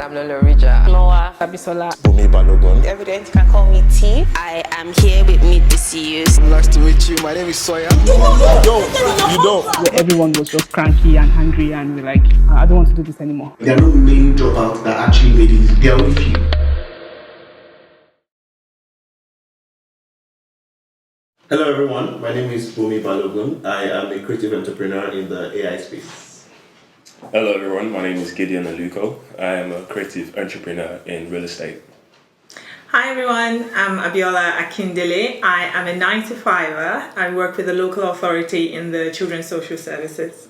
I'm Lolo Rija. Noah Fabisola. Bumi Balogun. Evident, you can call me T. I am here with Meet the CEOs. Nice to meet you. My name is Sawyer. You don't. Where everyone was just cranky and hungry and we're like, I don't want to do this anymore. There are no many dropouts that actually made it. There are only few. Hello everyone, my name is Bumi Balogun. I am a creative entrepreneur in the AI space. Hello everyone, my name is Gideon Aluko. I am a creative entrepreneur in real estate. Hi everyone, I'm Abiola Akindele. I am a 9-to-5er. I work with the local authority in the Children's Social Services.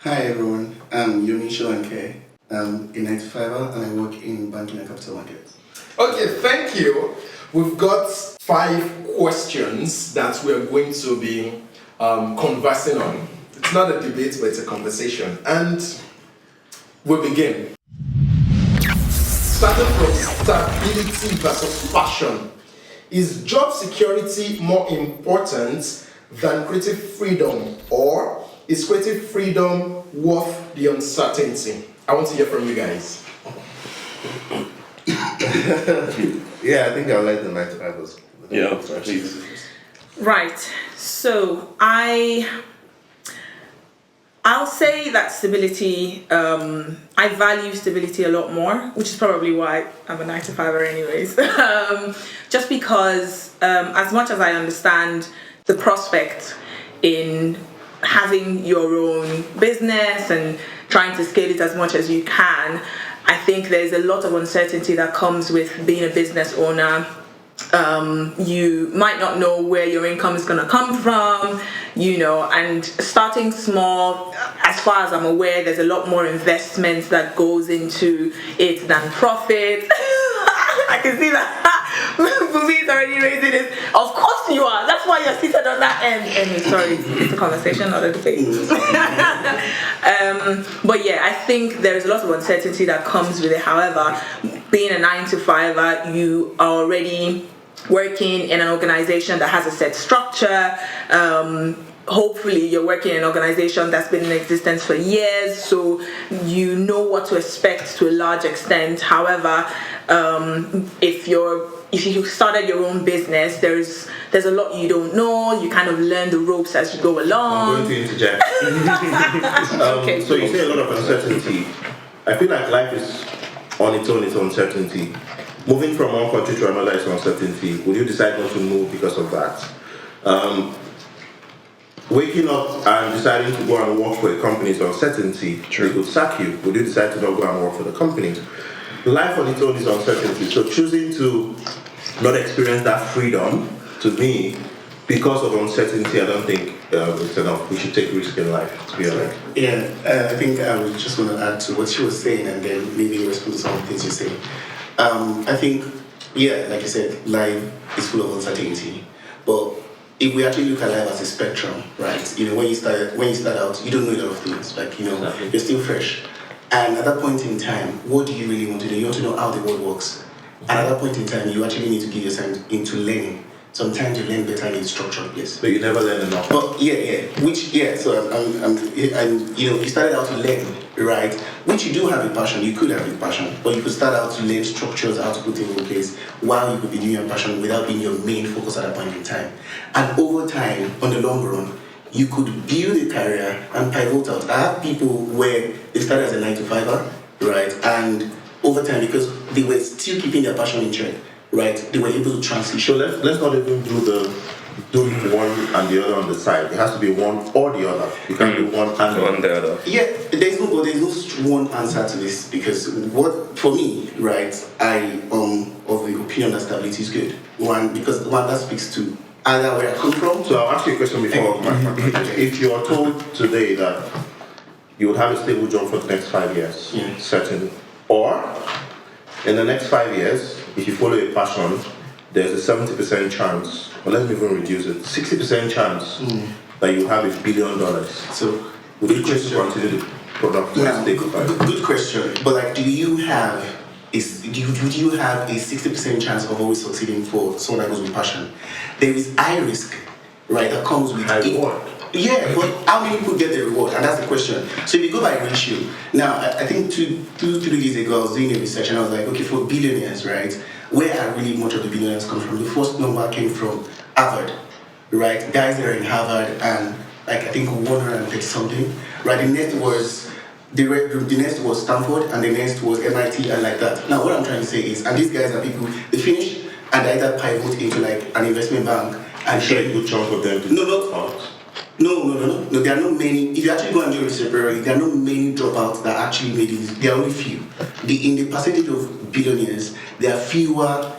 Hi everyone, I'm Yomi Sholanke. I'm a 9-to-5er and I work in banking and capital markets. Okay, thank you. We've got 5 questions that we're going to be conversing on. It's not a debate, but it's a conversation. And we'll begin. Starting from stability versus passion. Is job security more important than creative freedom, or is creative freedom worth the uncertainty? I want to hear from you guys. Yeah, I think I'll let the 9-to-5ers. Yeah, please. Right, so I'll say that stability, I value stability a lot more, which is probably why I'm a 9-to-5er anyways. Just because as much as I understand the prospect in having your own business and trying to scale it as much as you can, I think there's a lot of uncertainty that comes with being a business owner. You might not know where your income is going to come from, and starting small, as far as I'm aware, there's a lot more investment that goes into it than profit. I can see that. Bumi's already raising it. Of course you are. That's why you're seated on that end. Anyway, sorry, it's a conversation, not a debate. But yeah, I think there's a lot of uncertainty that comes with it. However, being a 9-to-5er, you are already working in an organization that has a set structure. Hopefully you're working in an organization that's been in existence for years, so you know what to expect to a large extent. However, if you started your own business, there's a lot you don't know. You kind of learn the ropes as you go along. I'm going to interject. Okay, so you say a lot of uncertainty. I feel like life is on its own, uncertainty. Moving from one country to another is uncertainty. Would you decide not to move because of that? Waking up and deciding to go and work for a company is uncertainty. True. They could sack you. Would you decide to not go and work for the company? Life on its own is uncertainty. So choosing to not experience that freedom, to me, because of uncertainty, I don't think it's enough. We should take risk in life, to be honest. Yeah, I think I was just going to add to what she was saying and then maybe respond to some of the things you say. I think, yeah, like you said, life is full of uncertainty. But if we actually look at life as a spectrum, right? When you start out, you don't know a lot of things. Like, you're still fresh. And at that point in time, what do you really want to do? You want to know how the world works. And at that point in time, you actually need to give yourself into learning. Sometimes you learn better in a structured place. But you never learn enough. But you started out to learn, right? Which you do have a passion, you could have a passion, but you could start out to learn structures, how to put things in place, while you could be doing your passion without being your main focus at that point in time. And over time, on the long run, you could build a career and pivot out. I have people where they started as a 9-to-5er, right? And over time, because they were still keeping their passion in check, right? They were able to transition. So let's not even do one and the other on the side. It has to be one or the other. You can't do one and the other. Yeah, there's no one answer to this, because for me, right, I of the opinion that stability is good. Because that speaks to either where I come from. So I'll ask you a question before. If you are told today that you would have a stable job for the next 5 years, certain, or in the next 5 years, if you follow a passion, there's a 70% chance, or let's even reduce it, 60% chance that you have $1 billion. So, would you choose to continue the product? Good question. But do you have a 60% chance of always succeeding for someone that goes with passion? There is high risk, right? That comes with high reward. Yeah, but how many people get the reward? And that's the question. So if you go by ratio, now I think 3 days ago I was doing a research and I was like, okay, for billionaires, right? Where are really much of the billionaires come from? The first number came from Harvard, right? Guys that are in Harvard and like I think 130 something, right? The next was Stanford and the next was MIT and like that. Now what I'm trying to say is, and these guys are people, they finish and they either pivot into like an investment bank and Sure, a good chunk of them. No. There are not many. If you actually go and do research, there are not many dropouts that actually made it. There are only few. In the percentage of billionaires, there are fewer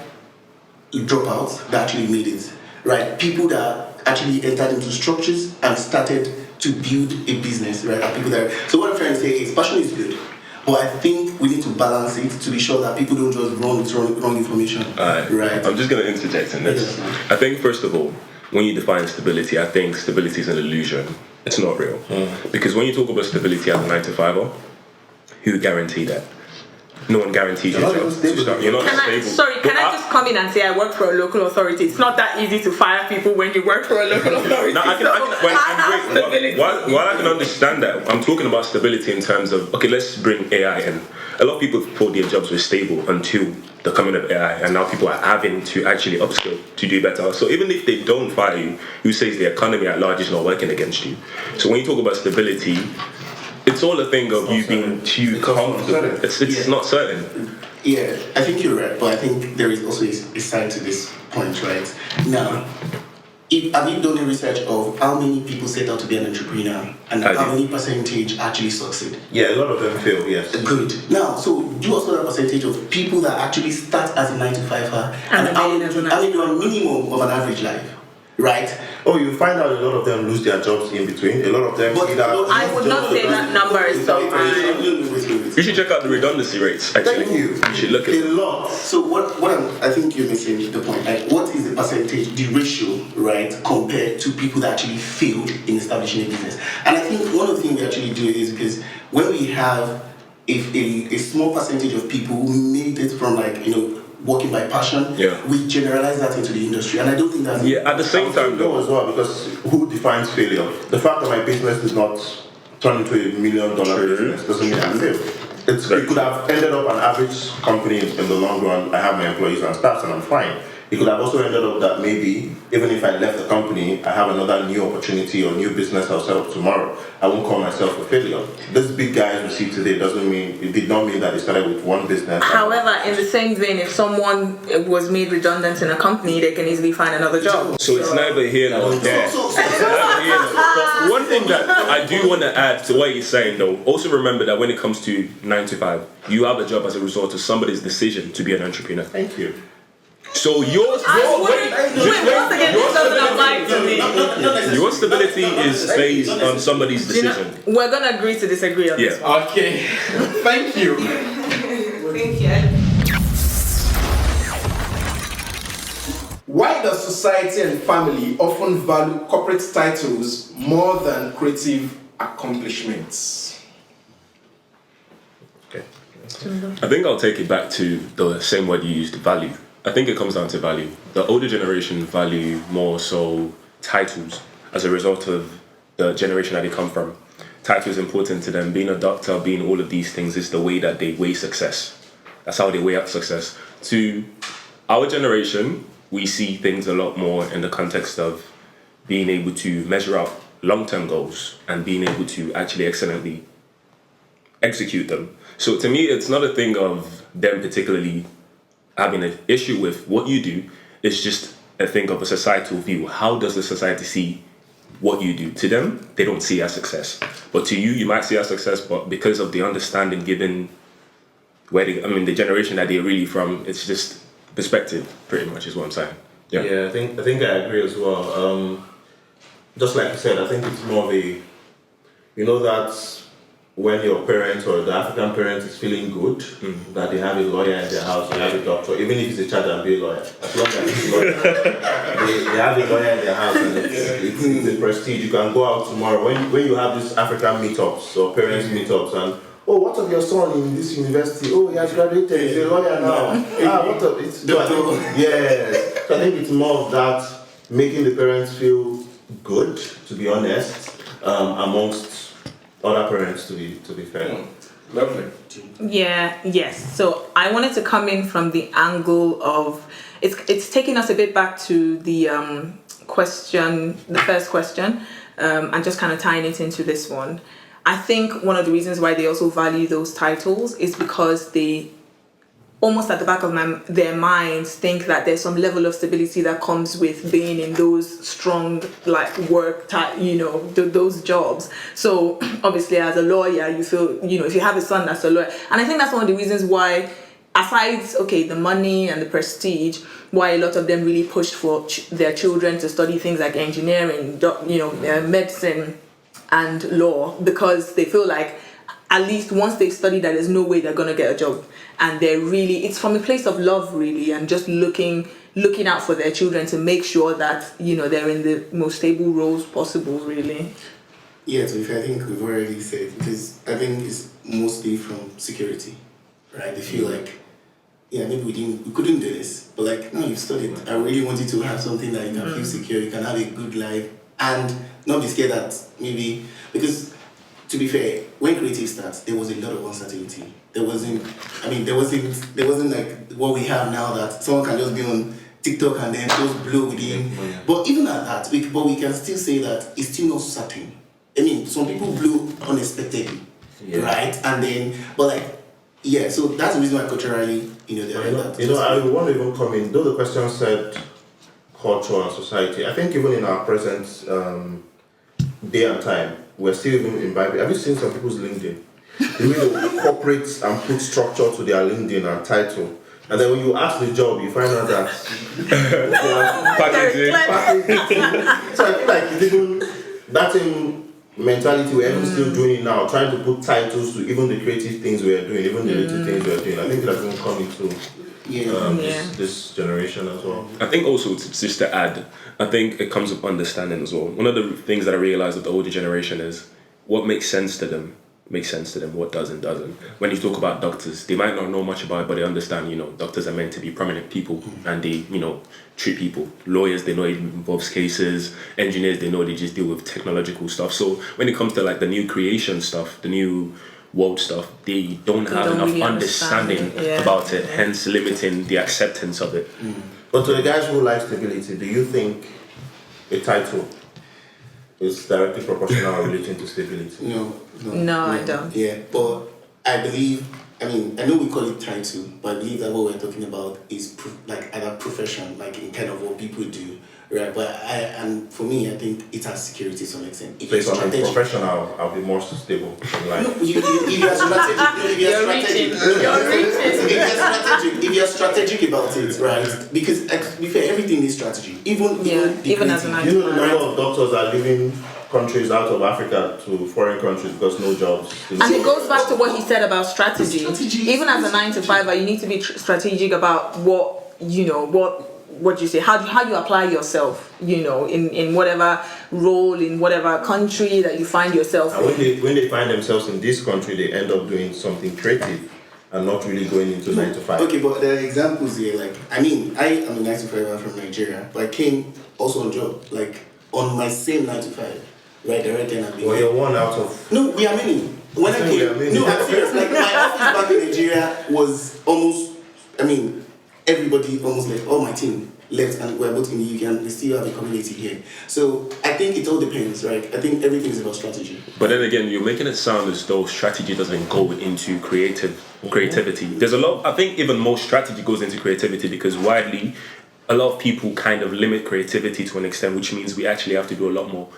dropouts that actually made it. Right? People that actually entered into structures and started to build a business. Right? Are people that. So what I'm trying to say is, passion is good. But I think we need to balance it to be sure that people don't just run with wrong information. Right? I'm just going to interject in this. I think, first of all, when you define stability, I think stability is an illusion. It's not real. Because when you talk about stability as a 9-to-5er, who guaranteed that? No one guarantees you. You're not stable. Can I just come in and say I work for a local authority? It's not that easy to fire people when you work for a local authority. No, while I can understand that, I'm talking about stability in terms of, okay, let's bring AI in. A lot of people thought their jobs were stable until the coming of AI, and now people are having to actually upskill to do better. So even if they don't fire you, who says the economy at large is not working against you? So when you talk about stability, it's all a thing of you being too comfortable. It's not certain. Yeah, I think you're right, but I think there is also a side to this point, right? Now, have you done a research of how many people set out to be an entrepreneur and how many percentage actually succeed? Yeah, a lot of them fail, yes. Good. Now, so do also have a percentage of people that actually start as a 9-to-5er and how many do a minimum of an average life, right? Oh, you find out a lot of them lose their jobs in between. A lot of them. I would not say that number is so high. You should check out the redundancy rates. Actually, Thank you. You should look at a lot. So I think you're missing the point. Like, what is the percentage, the ratio, right, compared to people that actually failed in establishing a business? And I think one of the things we actually do is because when we have a small percentage of people who made it from working by passion, we generalize that into the industry, and I don't think that's at the same time though as well, because who defines failure? The fact that my business did not turn into $1 million business doesn't mean I failed. It could have ended up an average company in the long run. I have my employees and staff and I'm fine. It could have also ended up that maybe, even if I left the company, I have another new opportunity or new business I'll set up tomorrow. I won't call myself a failure. These big guys we see today it did not mean that they started with one business. However, in the same vein, if someone was made redundant in a company, they can easily find another job. So it's neither here nor there. One thing that I do want to add to what you're saying though, also remember that when it comes to 9-to-5, you have a job as a result of somebody's decision to be an entrepreneur. Thank you. So your stability is based on somebody's decision. We're gonna agree to disagree on this one. Okay. Thank you. Thank you. Why does society and family often value corporate titles more than creative accomplishments? Okay. I think I'll take it back to the same word you used, value. I think it comes down to value. The older generation value more so titles as a result of the generation that they come from. Title is important to them. Being a doctor, being all of these things is the way that they weigh success. That's how they weigh up success. To our generation, we see things a lot more in the context of being able to measure out long-term goals and being able to actually excellently execute them. So to me, it's not a thing of them particularly having an issue with what you do. It's just a thing of a societal view. How does the society see what you do? To them, they don't see as success. But to you, you might see as success, but because of the understanding given the generation that they're really from, it's just perspective, pretty much is what I'm saying. Yeah, I think I agree as well. Just like you said, I think it's more of that when your parent or the African parent is feeling good, that they have a lawyer in their house, they have a doctor, even if it's a child and be a lawyer. As long as it's a lawyer, they have a lawyer in their house, and it's a prestige. You can go out tomorrow when you have these African meetups or parents meetups, and what of your son in this university? Oh, he has graduated. He's a lawyer now. What of it? So I think it's more of that, making the parents feel good, to be honest, amongst other parents, to be fair. Lovely. Yes. So I wanted to come in from the angle of it's taking us a bit back to the first question, and just kind of tying it into this one. I think one of the reasons why they also value those titles is because they almost at the back of their minds think that there's some level of stability that comes with being in those strong work those jobs. So obviously as a lawyer you feel, if you have a son that's a lawyer, and I think that's one of the reasons why, aside the money and the prestige, why a lot of them really pushed for their children to study things like engineering, medicine and law, because they feel like at least once they study that, there's no way they're going to get a job. And it's from a place of love, really, and just looking out for their children to make sure that, they're in the most stable roles possible, really. Yeah, to be fair, I think we've already said, because I think it's mostly from security, right? They feel like, maybe we couldn't do this, but no, you've studied. I really want you to have something that you can feel secure, you can have a good life, and not be scared that maybe, because to be fair, when creative starts, there was a lot of uncertainty. There wasn't like what we have now, that someone can just be on TikTok and then just blow within. Yeah. But even at that, we can still say that it's still not certain. I mean, some people blow unexpectedly, right? And then, so that's the reason why culturally, they're like that. I want to even come in, though the question said culture and society, I think even in our present day and time, we're still even imbibing. Have you seen some people's LinkedIn? They will incorporate and put structure to their LinkedIn and title. And then when you ask the job, you find out that packaging. So I feel like it's even that same mentality we're even still doing it now, trying to put titles to even the creative things we're doing, even the little things we're doing. I think that's going to come into this generation as well. I think also, just to add, I think it comes with understanding as well. One of the things that I realized with the older generation is what makes sense to them, what doesn't. When you talk about doctors, they might not know much about it, but they understand, doctors are meant to be prominent people and they, treat people. Lawyers, they know it involves cases. Engineers, they know they just deal with technological stuff. So when it comes to the new creation stuff, the new world stuff, they don't have enough really understanding about it, hence limiting the acceptance of it. But to the guys who like stability, do you think a title is directly proportional or relating to stability? No, I don't. Yeah, but I believe, I know we call it title, but I believe that what we're talking about is either profession, in kind of what people do, right? But and for me, I think it has security to some extent. If so if I'm a professional, I'll be more stable in life. If you're strategic, if you're strategic about it, right? Because to be fair, everything is strategy. Even as an actor. The number of doctors are leaving countries out of Africa to foreign countries because no jobs. And it goes back to what he said about strategy. Even as a 9-to-5er, you need to be strategic about what you say, how you apply yourself, in whatever role, in whatever country that you find yourself in. When they find themselves in this country, they end up doing something creative and not really going into 9-to-5. Okay, but there are examples here. I am a 9-to-5er from Nigeria, but I came also on job, on my same 9-to-5. Right, directly. Well, you're one out of... No, we are many. When I came... No, I'm serious. My office back in Nigeria was almost... everybody almost left. All my team left, and we're both in the UK, and we still have a community here. So I think it all depends, right? I think everything is about strategy. But then again, you're making it sound as though strategy doesn't go into creativity. There's a lot... I think even more strategy goes into creativity because widely, a lot of people kind of limit creativity to an extent, which means we actually have to do a lot more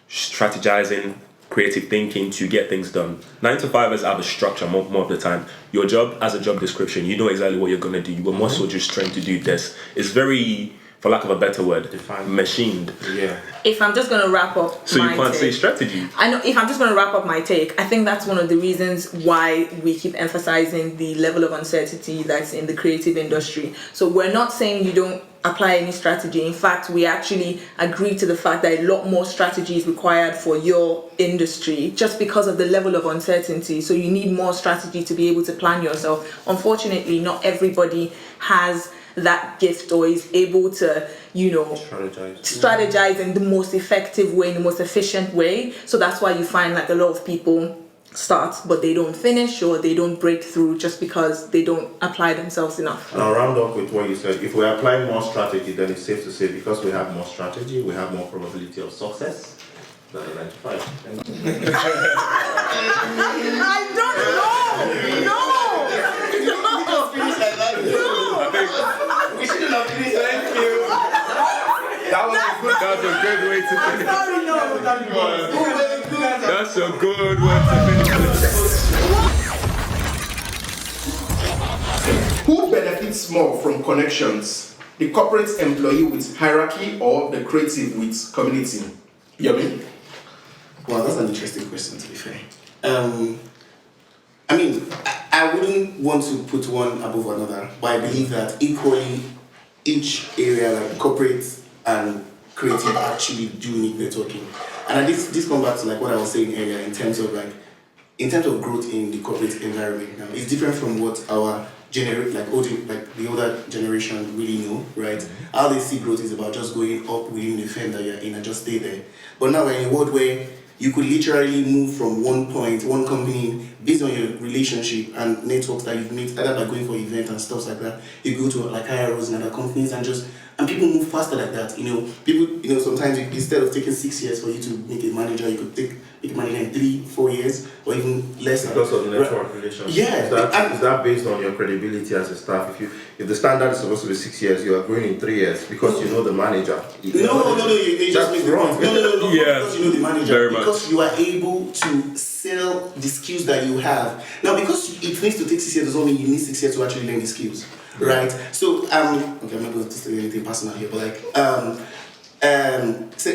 strategizing, creative thinking to get things done. 9-to-5ers have a structure more of the time. Your job has a job description. You know exactly what you're going to do. You were more so just trying to do this. It's very, for lack of a better word, machined. Yeah. If I'm just going to wrap up so you can't say strategy. I know. If I'm just going to wrap up my take, I think that's one of the reasons why we keep emphasizing the level of uncertainty that's in the creative industry. So we're not saying you don't apply any strategy. In fact, we actually agree to the fact that a lot more strategy is required for your industry just because of the level of uncertainty. So you need more strategy to be able to plan yourself. Unfortunately, not everybody has that gift or is able to, strategize in the most effective way, in the most efficient way. So that's why you find like a lot of people start but they don't finish or they don't break through just because they don't apply themselves enough. And I'll round up with what you said. If we apply more strategy, then it's safe to say because we have more strategy, we have more probability of success than a 9 to 5. I don't know. We shouldn't have finished. Thank you. That's a good way to finish. Sorry, no. That's a good way to finish. Who benefits more from connections? The corporate employee with hierarchy or the creative with community? Yomi? Well, that's an interesting question, to be fair. I wouldn't want to put one above another, but I believe that equally each area, like corporate and creative, actually do need networking. And this comes back to like what I was saying earlier in terms of growth in the corporate environment. Now, it's different from what our the older generation really know, right? How they see growth is about just going up within the firm that you're in and just stay there. But now we're in a world where you could literally move from one company based on your relationship and networks that you've made, either by going for events and stuff like that. You go to like higher roles in other companies and people move faster like that. People, sometimes instead of taking 6 years for you to make a manager, you could make a manager in 3-4 years or even less. Because of the network relationship. Yeah. Is that based on your credibility as a staff? If the standard is supposed to be 6 years, you are growing in 3 years because you know the manager. You just made wrong. No, Yeah, because you know the manager. very Because much. you are able to sell the skills that you have. Now, because it needs to take 6 years doesn't mean you need 6 years to actually learn the skills, right? So, okay, I'm not going to say anything personal here, but so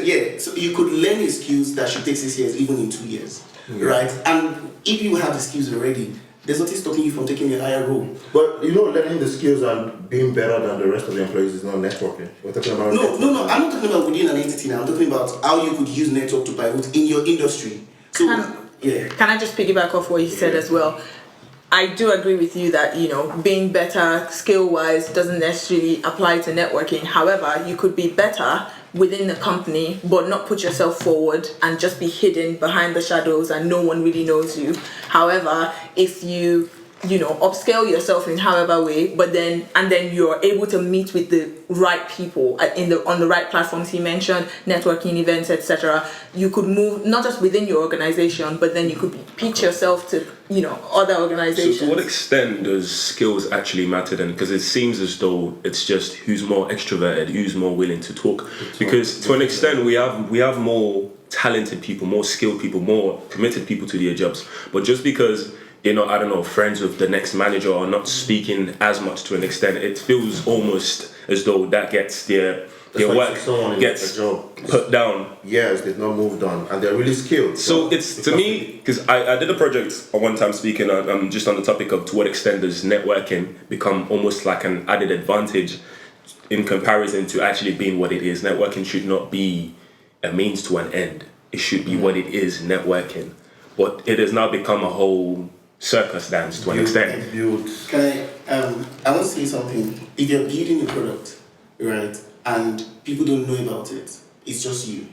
you could learn the skills that should take 6 years even in 2 years, right? And if you have the skills already, there's nothing stopping you from taking a higher role. But learning the skills and being better than the rest of the employees is not networking. We're talking about No, I'm not talking about within an entity now. I'm talking about how you could use network to pivot in your industry. So, Can I just piggyback off what you said as well? I do agree with you that, being better skill-wise doesn't necessarily apply to networking. However, you could be better within the company, but not put yourself forward and just be hidden behind the shadows and no one really knows you. However, if you upscale yourself in however way, but then you're able to meet with the right people on the right platforms he mentioned, networking events, etc. You could move not just within your organization, but then you could pitch yourself to other organizations. So to what extent does skills actually matter then? Because it seems as though it's just who's more extroverted, who's more willing to talk. Because to an extent we have more talented people, more skilled people, more committed people to their jobs. But just because friends with the next manager or not speaking as much to an extent, it feels almost as though that gets their work gets put down. Yes, they've not moved on and they're really skilled. So it's to me, because I did a project at one time speaking just on the topic of to what extent does networking become almost like an added advantage in comparison to actually being what it is. Networking should not be a means to an end. It should be what it is, networking. But it has now become a whole circus dance to an extent. Can I want to say something. If you're building a product, right, and people don't know about it, it's just you.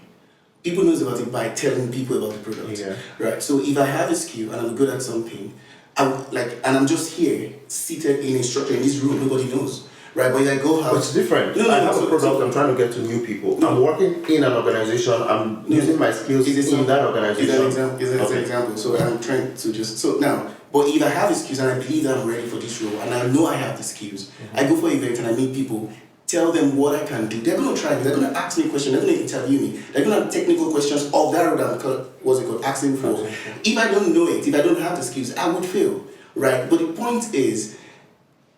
People knows about it by telling people about the product, right? So if I have a skill and I'm good at something, and I'm just here, seated in a structure in this room, nobody knows. Right, but if I go out... It's different. I have a product, I'm trying to get to new people. I'm working in an organization, I'm using my skills in that organization. Is an example. So I'm trying to just... So now, but if I have the skills and I believe that I'm ready for this role, and I know I have the skills, I go for events and I meet people, tell them what I can do. They're going to try me, they're going to ask me questions, they're going to interview me, they're going to have technical questions of that role that I'm asking for. If I don't know it, if I don't have the skills, I would fail, right? But the point is,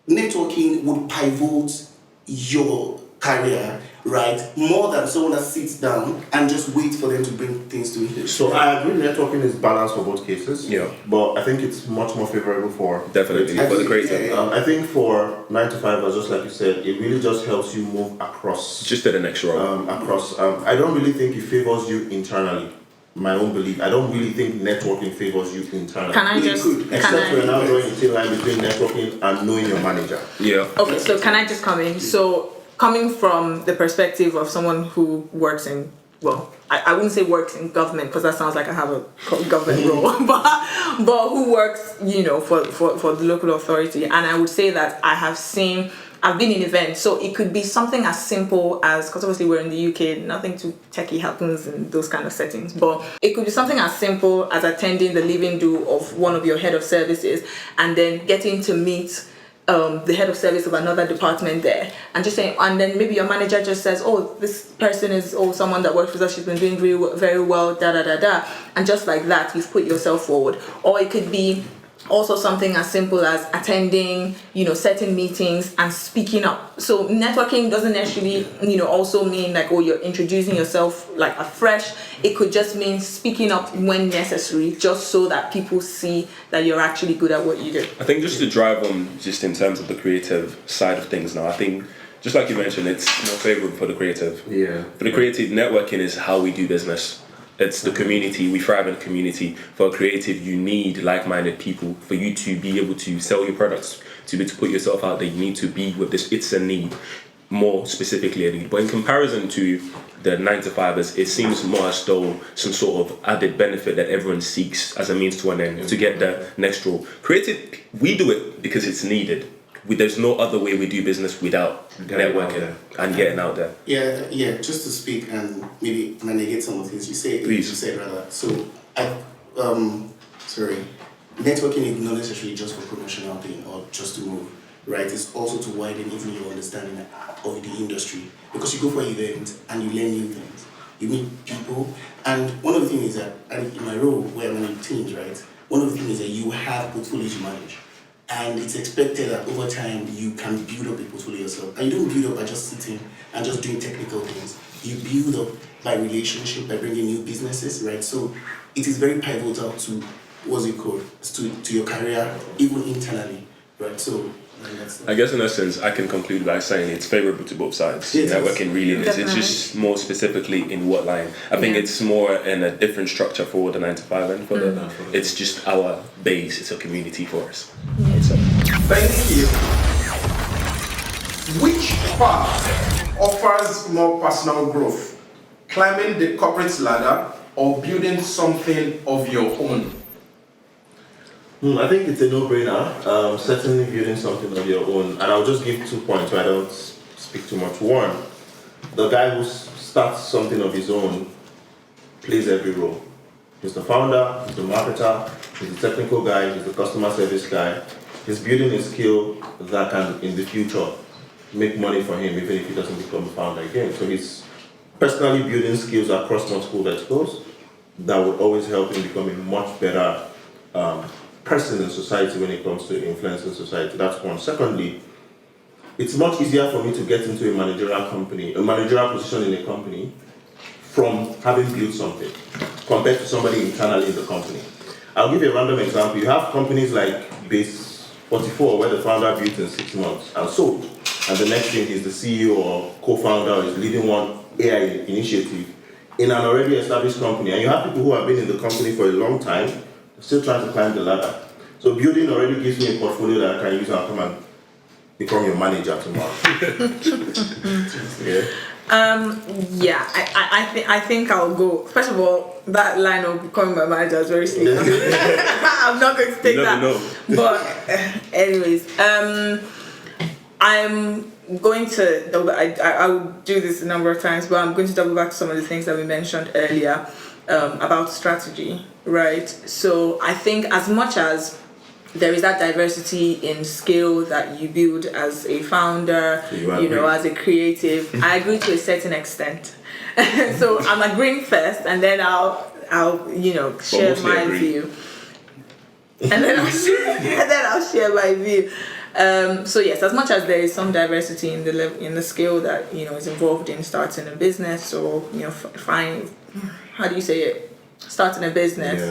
networking would pivot your career, right? More than someone that sits down and just waits for them to bring things to you. So I agree networking is balanced for both cases. Yeah. But I think it's much more favorable for... Definitely, for the creative. I think for 9 to 5, just like you said, it really just helps you move across. Just to the next role. I don't really think it favors you internally. my own belief. I don't really think networking favors you internally. Can I just Except we're now drawing a thin line between networking and knowing your manager. Yeah. Okay, so can I just come in? So coming from the perspective of someone who works in, well, I wouldn't say works in government because that sounds like I have a government role, but who works, you know, for the local authority, and I would say that I've been in events, so it could be something as simple as, because obviously we're in the UK, nothing too techie happens in those kind of settings, but it could be something as simple as attending the living do of one of your head of services and then getting to meet the head of service of another department there, and just saying, and then maybe your manager just says, oh, this person is someone that works with us, she's been doing very well, da da da da, and just like that you've put yourself forward. Or it could be also something as simple as attending, you know, certain meetings and speaking up. So networking doesn't necessarily, you know, also mean like, oh, you're introducing yourself like afresh. It could just mean speaking up when necessary, just so that people see that you're actually good at what you do. I think just to drive on, just in terms of the creative side of things now, I think, just like you mentioned, it's more favorable for the creative. Yeah. For the creative, networking is how we do business. It's the community. We thrive in the community. For a creative, you need like-minded people. For you to be able to sell your products, to be able to put yourself out there, you need to be with this. It's a need, more specifically a need. But in comparison to the 9-to-5ers, it seems more as though some sort of added benefit that everyone seeks as a means to an end to get the next role. Creative, we do it because it's needed. There's no other way we do business without networking and getting out there. Yeah. Just to speak and maybe negate some of the things you say. Please. You said rather. So networking is not necessarily just for promotional thing or just to move, right? It's also to widen even your understanding of the industry, because you go for events and you learn new things. You meet people, and one of the things is that, and in my role where I'm in teams, right? One of the things is that you have portfolios you manage. And it's expected that over time you can build up a portfolio yourself. And you don't build up by just sitting and just doing technical things. You build up by relationship, by bringing new businesses, right? So it is very pivotal to, what's it called, to your career, even internally, right? So I guess in essence, I can conclude by saying it's favorable to both sides. Yes. Networking really is. Definitely. It's just more specifically in what line. I think it's more in a different structure for the 9-to-5 and for the. It's just our base. It's a community for us. Thank you. Which path offers more personal growth? Climbing the corporate ladder or building something of your own? I think it's a no-brainer. Certainly building something of your own. And I'll just give 2 points so I don't speak too much. One, the guy who starts something of his own plays every role. He's the founder, he's the marketer, he's the technical guy, he's the customer service guy. He's building a skill that can, in the future, make money for him even if he doesn't become a founder again. So he's personally building skills across multiple verticals that would always help him become a much better person in society when it comes to influencing society. That's one. Secondly, it's much easier for me to get into a managerial position in a company from having built something compared to somebody internally in the company. I'll give you a random example. You have companies like Base 44 where the founder built in 6 months and sold. And the next thing is the CEO or co-founder is leading one AI initiative in an already established company. And you have people who have been in the company for a long time, still trying to climb the ladder. So building already gives me a portfolio that I can use and come and become your manager tomorrow. I think I'll go. First of all, that line of becoming my manager is very sneaky. I'm not going to take that. But anyways, I'm going to double. I will do this a number of times, but I'm going to double back to some of the things that we mentioned earlier about strategy, right? So I think as much as there is that diversity in skill that you build as a founder, as a creative, I agree to a certain extent. So I'm agreeing first, and then I'll share my view, and then I'll share my view. So yes, as much as there is some diversity in the skill that is involved in starting a business or starting a business,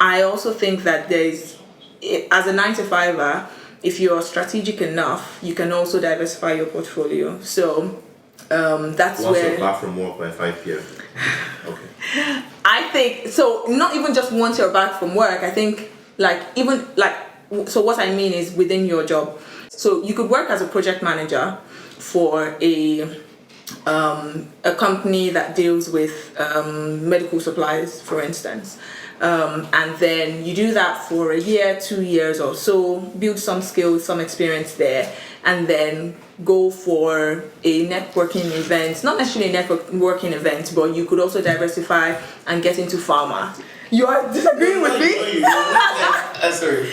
I also think that as a 9-to-5er, if you're strategic enough, you can also diversify your portfolio. So that's Once where. you're back from work by 5 p.m. Okay. I think so. Not even just once you're back from work. I think so. What I mean is within your job. So you could work as a project manager for a company that deals with medical supplies, for instance. And then you do that for a year, 2 years or so, build some skills, some experience there, and then go for a networking event, not necessarily a networking event, but you could also diversify and get into pharma. You are disagreeing with me? Sorry.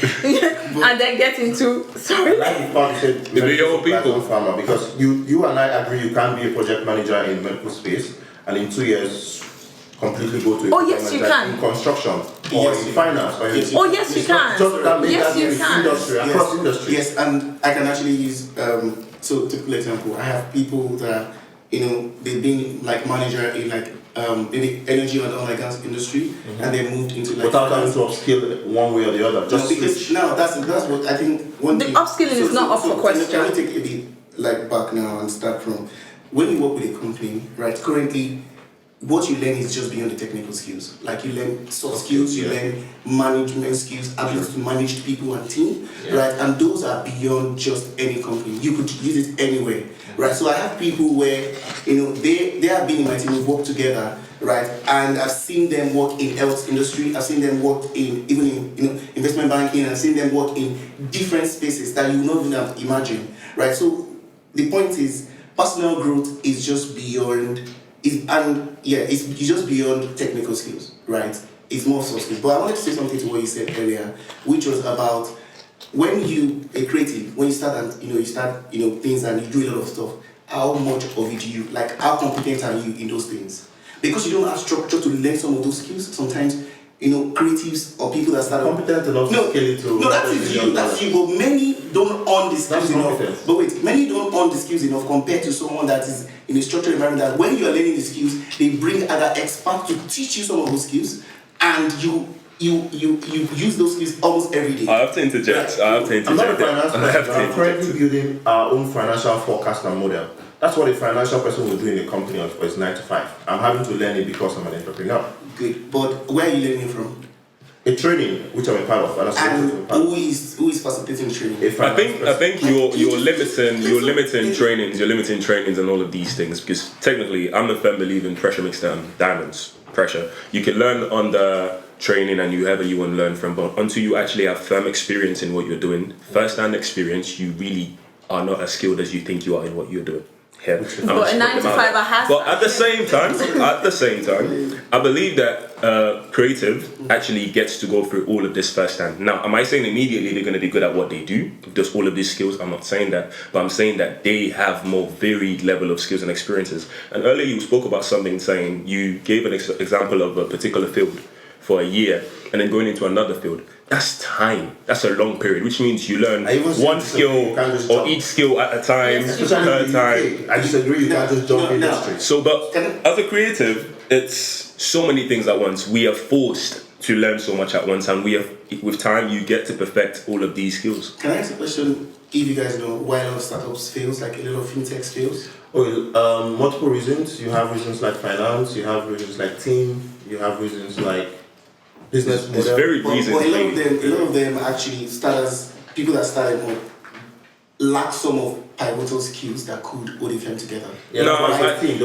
And then get into, sorry? I like the part you said, medical people farmer, because you and I agree you can't be a project manager in medical space and in 2 years completely go to in construction or in finance. Or yes, you can. Yes, you can. Across industry. Yes, and I can actually use, so typical example, I have people that, they've been like manager in like maybe energy and oil and gas industry, and they moved into like without having to upskill one way or the other. Just because now that's what I think. The upskilling is not up for question. Can we take a bit like back now and start from when you work with a company, right? Currently, what you learn is just beyond the technical skills. Like you learn soft skills, you learn management skills, ability to manage people and team, right? And those are beyond just any company. You could use it anywhere, right? So I have people where they have been in my team, we've worked together, right? And I've seen them work in health industry. I've seen them work in investment banking. I've seen them work in different spaces that you would not even have imagined, right? So the point is, personal growth is just beyond. It's just beyond technical skills, right? It's more soft skills. But I wanted to say something to what you said earlier, which was about when you a creative, when you start and you start things and you do a lot of stuff. How much of it do you like? How competent are you in those things? Because you don't have structure to learn some of those skills. Sometimes creatives or people that start competent enough to scale it to. No, that's you. But many don't own the skills enough. But wait, many don't own the skills enough compared to someone that is in a structured environment. That when you are learning the skills, they bring other experts to teach you some of those skills, and you use those skills almost every day. I have to interject. I'm not a finance person. I'm currently building our own financial forecast and model. That's what a financial person will do in a company for his 9 to 5. I'm having to learn it because I'm an entrepreneur. Good, but where are you learning from? A training which I'm a part of. And who is facilitating training? I think you're limiting trainings and all of these things, because technically I'm a firm believer in pressure makes diamonds. Pressure. You can learn under training and whoever you want to learn from, but until you actually have firm experience in what you're doing, first-hand experience, you really are not as skilled as you think you are in what you're doing. Here. But a 9 to 5 has. But at the same time, I believe that creative actually gets to go through all of this firsthand. Now, am I saying immediately they're going to be good at what they do? Just all of these skills? I'm not saying that, but I'm saying that they have more varied level of skills and experiences. And earlier you spoke about something, saying you gave an example of a particular field for a year and then going into another field. That's time. That's a long period, which means you learn one skill or each skill at a time, per time. I disagree. You can't just jump in industry. So, but as a creative, it's so many things at once. We are forced to learn so much at once, and with time, you get to perfect all of these skills. Can I ask a question? If you guys know why a lot of startups fails, like a lot of fintech fails? Multiple reasons. You have reasons like finance. You have reasons like team. You have reasons like business model. It's very easy. But a lot of them actually people that started lack some of pivotal skills that could hold a firm together. Yeah, no, I think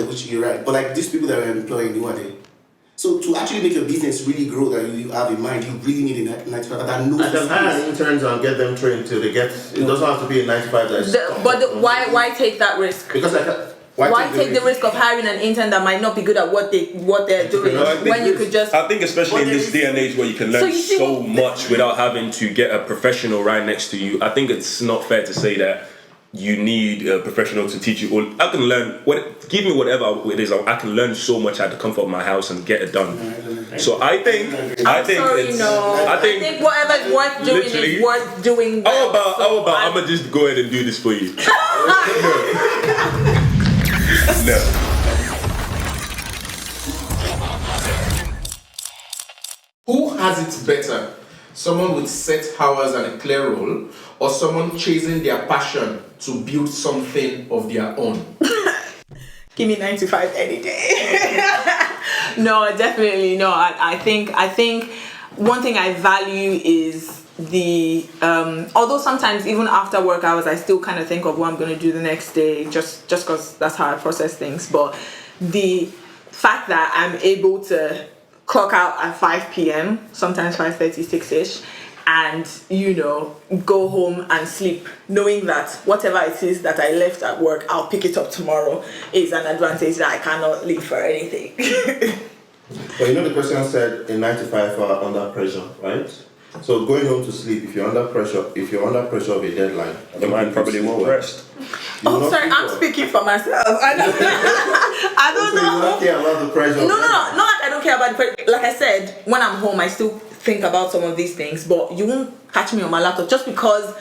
which you're right. But like these people that are employing, who are they? So to actually make your business really grow, that you have in mind, you really need a 9 to 5 that knows. And then hire interns and get them trained till they get. It doesn't have to be a 9 to 5. Why take that risk? Because why take the risk of hiring an intern that might not be good at what they're doing when you could just? I think especially in this day and age where you can learn so much without having to get a professional right next to you, I think it's not fair to say that you need a professional to teach you all. I can learn give me whatever it is. I can learn so much at the comfort of my house and get it done. So I think whatever is worth doing is worth doing. How about I'm gonna just go ahead and do this for you? No. Who has it better? Someone with set hours and a clear role, or someone chasing their passion to build something of their own? Give me 9 to 5 any day. No, definitely no. I think one thing I value is the although sometimes even after work hours I still kind of think of what I'm going to do the next day, just because that's how I process things. But the fact that I'm able to clock out at 5 p.m, sometimes 5:30, 6ish, and go home and sleep, knowing that whatever it is that I left at work, I'll pick it up tomorrow, is an advantage that I cannot leave for anything. But the question said in 9 to 5 are under pressure, right? So going home to sleep, if you're under pressure of a deadline, Your mind probably won't rest. Oh, sorry, I'm speaking for myself. I don't know. You don't care about the pressure. No, not that I don't care about the pressure. Like I said, when I'm home, I still think about some of these things, but you won't catch me on my laptop just because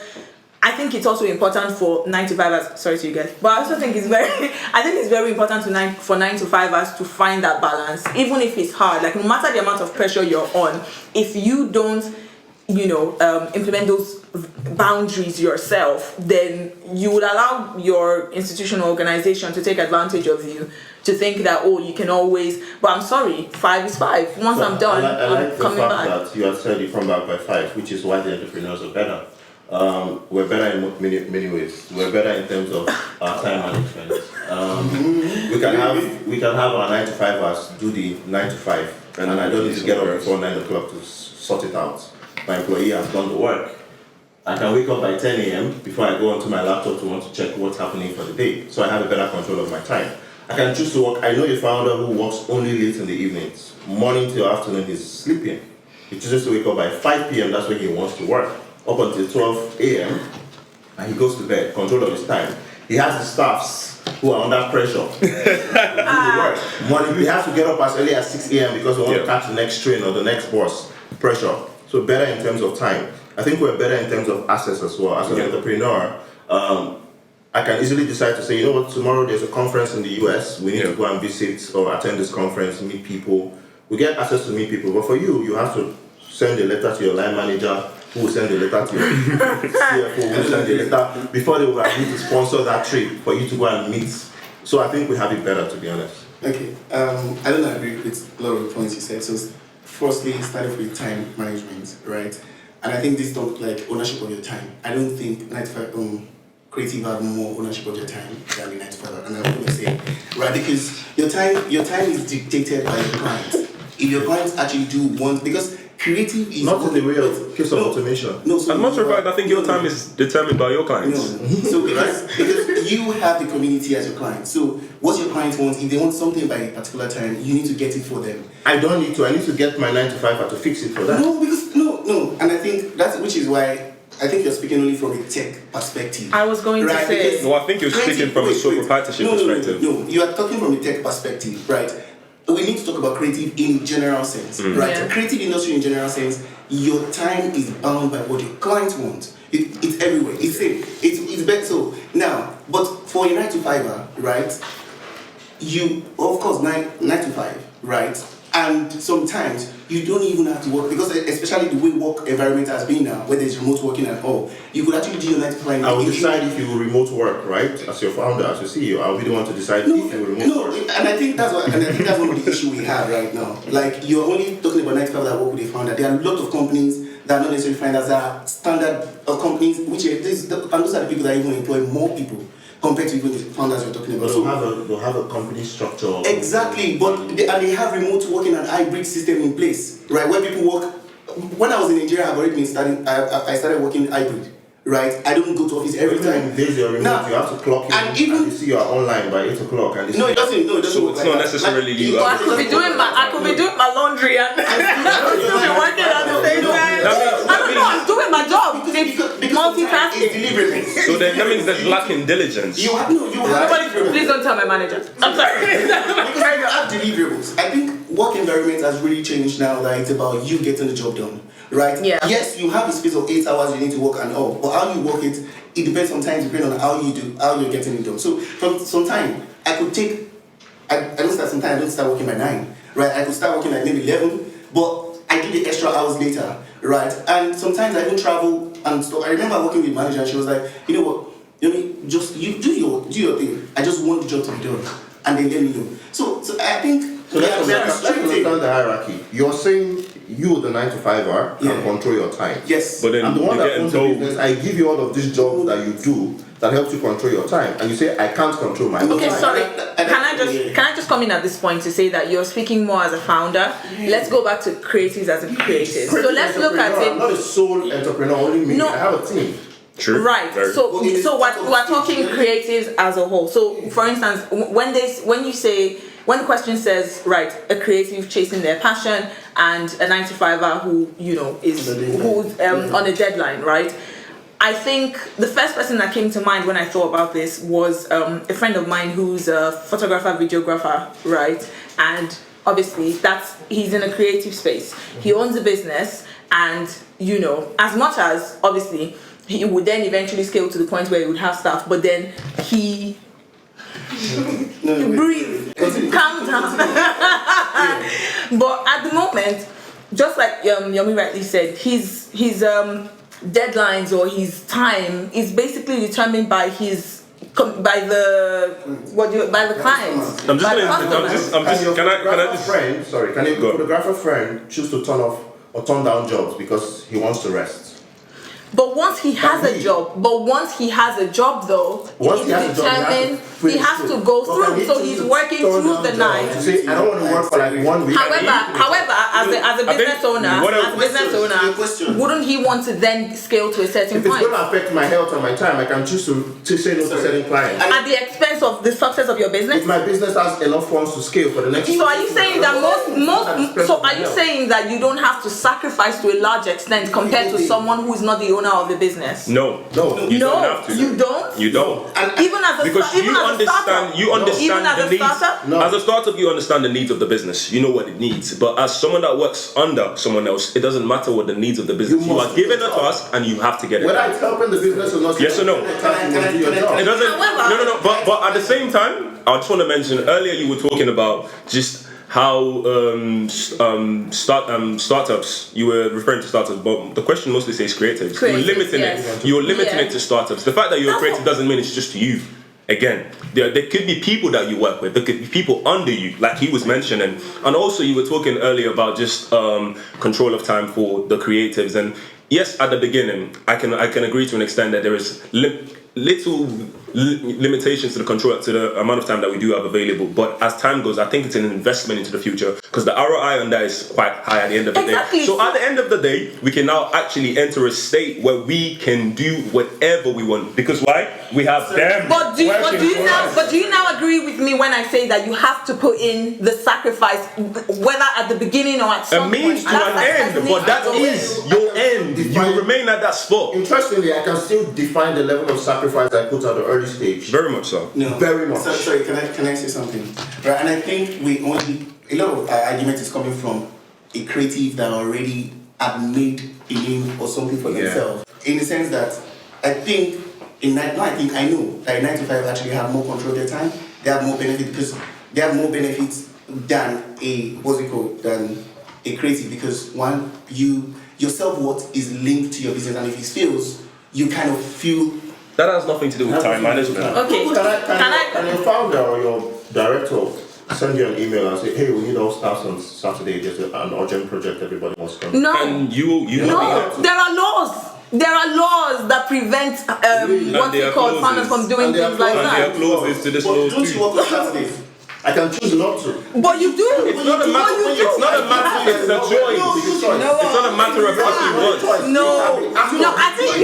I think it's also important for 9 to 5ers. Sorry to you guys, but I also think it's very important for 9 to 5ers to find that balance, even if it's hard. Like no matter the amount of pressure you're on, if you don't, implement those boundaries yourself, then you would allow your institutional organization to take advantage of you, to think that you can always. But I'm sorry, 5 is 5. Once I'm done, I like I'm coming the back. fact that you have said you come back by 5, which is why the entrepreneurs are better. We're better in many ways. We're better in terms of our time management. We can have our 9 to 5ers do the 9 to 5, and I don't need to get up before 9 o'clock to sort it out. My employee has done the work. I can wake up by 10 a.m. before I go onto my laptop to want to check what's happening for the day, so I have a better control of my time. I can choose to work. I know a founder who works only late in the evenings. Morning till afternoon, he's sleeping. He chooses to wake up by 5 p.m. That's when he wants to work. Up until 12 a.m. and he goes to bed, control of his time. He has the staffs who are under pressure to do the work. Morning, they have to get up as early as 6 a.m. because they want to catch the next train or the next bus. Pressure. So better in terms of time. I think we're better in terms of access as well. As an entrepreneur, I can easily decide to say, you know what, tomorrow there's a conference in the US. We need to go and visit or attend this conference, meet people. We get access to meet people. But for you, you have to send a letter to your line manager, who will send a letter to your CFO, who will send a letter before they will agree to sponsor that trip for you to go and meet. So I think we have it better, to be honest. Okay, I don't agree with a lot of the points you said. So firstly, starting with time management, right? And I think this don't like ownership of your time. I don't think 9 to 5 creative have more ownership of your time than the 9 to 5. And I'm going to say, right, because your time is dictated by your clients. If your clients actually do want, because creative is not in the way of case of automation. No, so I'm not sure I think your time is determined by your clients. No. So because you have the community as your client. So what your clients want, if they want something by a particular time, you need to get it for them. I don't need to. I need to get my 9 to 5 to fix it for that. No, because no. And I think which is why I think you're speaking only from a tech perspective. I was going to say. No, I think you're speaking from a sole proprietorship perspective. No, you are talking from a tech perspective, right? We need to talk about creative in general sense, right? Yeah. Creative industry in general sense, your time is bound by what your clients want. It's everywhere. It's same. It's better. So now, but for a 9 to 5, right? You of course 9 to 5, right? And sometimes you don't even have to work, because especially the way work environment has been now, where there's remote working and all, you could actually do your 9 to 5. I will decide if you will remote work, right? As your founder, as your CEO, I will be the one to decide if you will remote work. And I think that's one of the issues we have right now. Like, you're only talking about 9 to 5 that work with a founder. There are a lot of companies that are not necessarily founders, that are standard companies, and those are the people that even employ more people compared to even the founders you're talking about. But they'll have a company structure. Exactly, they have remote working and hybrid system in place, right? Where people work. When I was in Nigeria, I've already been studying. I started working hybrid, right? I don't go to office every time. Days you're remote, now, you have to clock in, and you see you're online by 8 o'clock. And no, it doesn't. So it's not necessarily you. I could be doing my laundry and still be working at the same time. I'm doing my job. It's multitasking. So then that means there's lacking diligence. You have deliverables. Please don't tell my manager. I'm sorry. Because you have deliverables. I think work environment has really changed now. That it's about you getting the job done, right? Yeah. Yes, you have a space of 8 hours you need to work and all, but how you work it depends sometimes depending on how you're getting it done. So from some time I don't start working by 9, right? I could start working at maybe 11, but I do the extra hours later, right? And sometimes I even travel and stuff. I remember working with a manager and she was like, you know what, just you do your thing. I just want the job to be done. and then let me know. So I think So let's understand the hierarchy. You're saying you, the 9 to 5er, can control your time. Yes. But then I'm the one you're that getting owns the told. business. I give you all of these jobs that you do that helps you control your time, and you say I can't control my own Okay, time. sorry. Can I just come in at this point to say that you're speaking more as a founder? Let's go back to creatives as a creative. So let's look at I'm not it. a sole entrepreneur, only me. No. I have a team. True. Right. Very. So we're talking creatives as a whole. So for instance, when the question says, right, a creative chasing their passion and a 9 to 5er who's on a deadline, right? I think the first person that came to mind when I thought about this was a friend of mine who's a photographer, videographer, right? And obviously he's in a creative space. He owns a business, and as much as obviously he would then eventually scale to the point where he would have staff, but then he breathe, calm down. But at the moment, just like Yomi rightly said, his deadlines or his time is basically determined by the clients. I'm just can I just Can a photographer friend choose to turn off or turn down jobs because he wants to rest? But once he has a job, though, he has to go through. So he's working through the night. See, I don't want to work for like 1 week. However, as a business owner, wouldn't he want to then scale to a certain If it's point? going to affect my health and my time, I can choose to say no to certain clients. At the expense of the success of your business? If my business has enough funds to scale for the next. So are you saying that are you saying that you don't have to sacrifice to a large extent compared to someone who is not the owner of the business? No. You don't have to. You don't? You don't. Even as a Because you understand the needs. As a startup, you understand the needs of the business. You know what it needs. But as someone that works under someone else, it doesn't matter what the needs of the business. You are given a task and you have to get it. Whether it's helping the business or not. Yes or no? It doesn't. No. But at the same time, I just want to mention earlier you were talking about just how startups. You were referring to startups, but the question mostly says creatives. You're limiting it to startups. The fact that you're a creative doesn't mean it's just you. Again, there could be people that you work with. There could be people under you, like he was mentioning. And also, you were talking earlier about just control of time for the creatives. And yes, at the beginning, I can agree to an extent that there is little limitations to the control, to the amount of time that we do have available. But as time goes, I think it's an investment into the future, because the ROI on that is quite high at the end of the day. So at the end of the day, we can now actually enter a state where we can do whatever we want. Because why? We have them. But do you now agree with me when I say that you have to put in the sacrifice, whether at the beginning or at some point? A means to an end, but that is your end. You remain at that spot. Interestingly, I can still define the level of sacrifice I put at the early stage. Very much so. No. Very much. Sorry, can I say something? Right, and I think a lot of argument is coming from a creative that already had made a name or something for themselves. In the sense that I know that 9 to 5 actually have more control of their time. They have more benefits because they have more benefits than than a creative, because one, your self-worth is linked to your business, and if it fails, you kind of feel. That has nothing to do with time management. Okay. Can your founder or your director send you an email and say, hey, we need all staff on Saturday, there's an urgent project everybody wants to come? No. And you There are laws. There are laws that prevent founders from doing things like that. And there are clauses to this law Don't you work on Saturdays? I can choose not to. But you do. It's not a matter. It's not a matter. It's a choice. It's not a matter of what you want. No. I think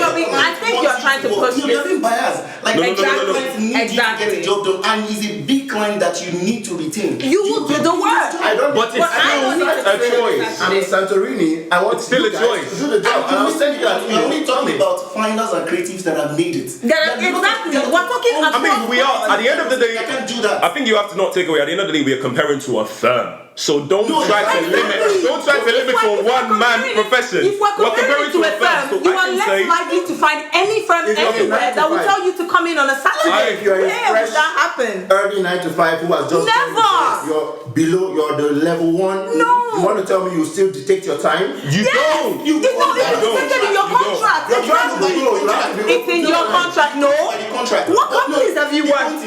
you're trying to push You're being biased. Like exactly. To get the job done, and he's a big client that you need to retain. You will do the work. I don't. But it's still a choice. I'm in Santorini. I want still a choice to do the job. And I'll send you that We're only talking about finders and creatives that have made it. Exactly. We're talking about. I mean, we are. At the end of the day, I can't do that. I think you have to not take away. At the end of the day, we are comparing to a firm. So don't try to limit to a one-man profession. If we're comparing to a firm, so you are less likely to find any firm anywhere that will tell you to come in on a Saturday. If you're a Where would that happen? early 9 to 5 who has just you're the level 1. No. You want to tell me you still dictate your time? You don't. It's stated in your contract. You're trying to It's in your contract. No. What company is that interview one. If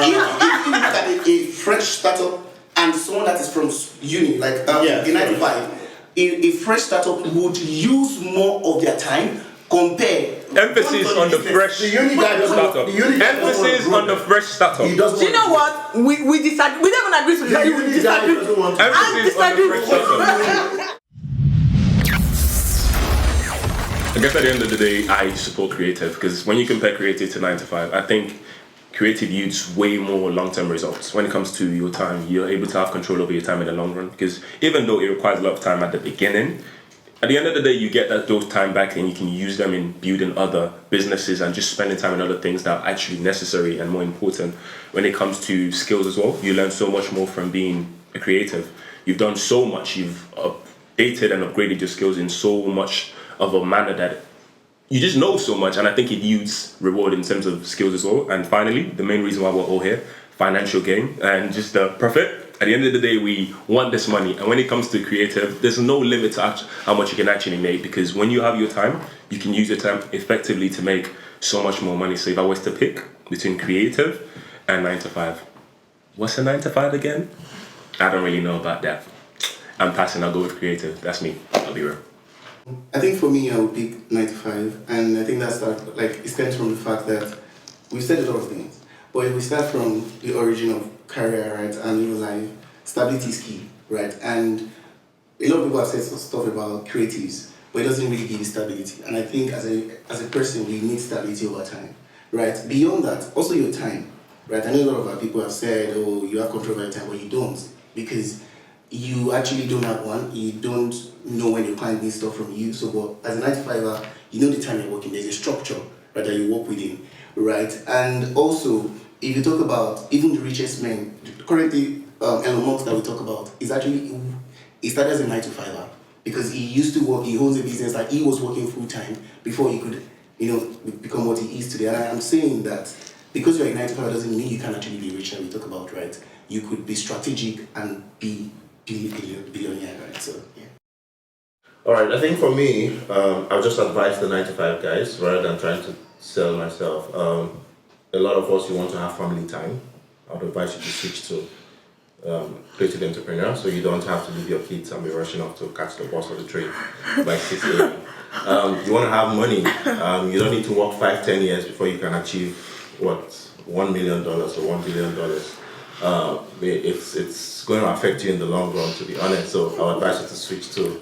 you look at a fresh startup and someone that is from uni, like the 95, a fresh startup would use more of their time compared. Emphasis on the fresh startup. Emphasis on the fresh startup. Do you know what? We disagree. We don't even agree to disagree. We disagree. Emphasis on the fresh startup. I guess at the end of the day, I support creative because when you compare creative to 9 to 5, I think creative yields way more long-term results. When it comes to your time, you're able to have control over your time in the long run because even though it requires a lot of time at the beginning, at the end of the day, you get those time back and you can use them in building other businesses and just spending time on other things that are actually necessary and more important. When it comes to skills as well, you learn so much more from being a creative. You've done so much, you've updated and upgraded your skills in so much of a manner that you just know so much, and I think it yields reward in terms of skills as well. And finally, the main reason why we're all here, financial gain and just the profit. At the end of the day, we want this money, and when it comes to creative, there's no limit to how much you can actually make, because when you have your time, you can use your time effectively to make so much more money. So if I was to pick between creative and 9 to 5, what's a 9 to 5 again? I don't really know about that. I'm passing, I'll go with creative. That's me, I'll be real. I think for me, I would pick 9 to 5, and I think that's it stems from the fact that we've said a lot of things. But if we start from the origin of career, right, and real life, stability is key, right? And a lot of people have said stuff about creatives, but it doesn't really give you stability. And I think as a person, we need stability over time, right? Beyond that, also your time, right? I know a lot of our people have said, oh, you have control over your time, but you don't, because you actually don't have one. You don't know when your client needs stuff from you. So, but as a 9 to 5er, you know the time you're working. There's a structure, right, that you work within, right? And also, if you talk about even the richest men, currently Elon Musk that we talk about is actually, he started as a 9 to 5er because he used to work. He owns a business that he was working full time before he could, become what he is today. And I'm saying that because you're a 9 to 5er doesn't mean you can actually be rich. That we talk about, right? You could be strategic and be billionaire, right? So yeah. All right, I think for me, I'll just advise the 9 to 5 guys rather than trying to sell myself. A lot of us, you want to have family time. I would advise you to switch to creative entrepreneur, so you don't have to leave your kids and be rushing off to catch the bus or the train by 6 a.m. You want to have money. You don't need to work 5-10 years before you can achieve $1 million or $1 billion. It's going to affect you in the long run, to be honest. So I would advise you to switch to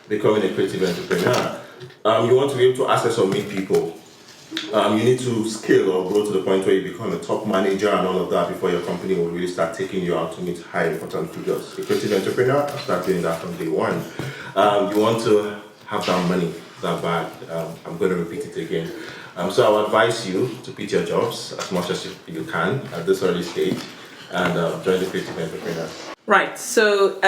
becoming a creative entrepreneur. You want to be able to access or meet people. You need to scale or grow to the point where you become a top manager and all of that before your company will really start taking you out to meet high important figures. A creative entrepreneur, start doing that from day one. You want to have that money, that bag. I'm going to repeat it again. So I would advise you to quit your jobs as much as you can at this early stage and join the creative entrepreneur. Right, so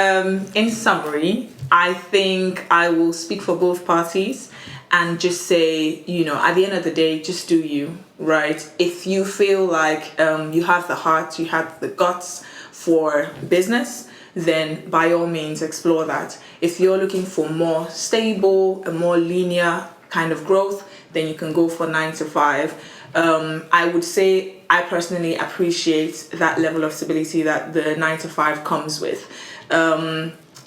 in summary, I think I will speak for both parties and just say, at the end of the day, just do you, right? If you feel like you have the heart, you have the guts for business, then by all means explore that. If you're looking for more stable, a more linear kind of growth, then you can go for 9 to 5. I would say I personally appreciate that level of stability that the 9 to 5 comes with.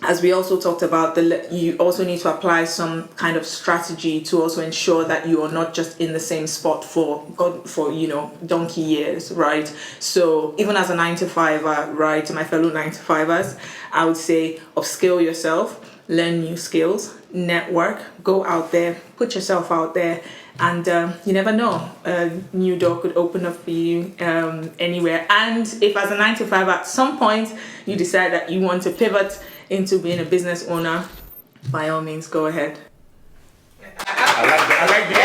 As we also talked about, you also need to apply some kind of strategy to also ensure that you are not just in the same spot for donkey years, right? So even as a 9 to 5er, right, to my fellow 9 to 5ers, I would say upskill yourself, learn new skills, network, go out there, put yourself out there, and you never know, a new door could open up for you anywhere. And if as a 9 to 5 at some point you decide that you want to pivot into being a business owner, by all means, go ahead. I like the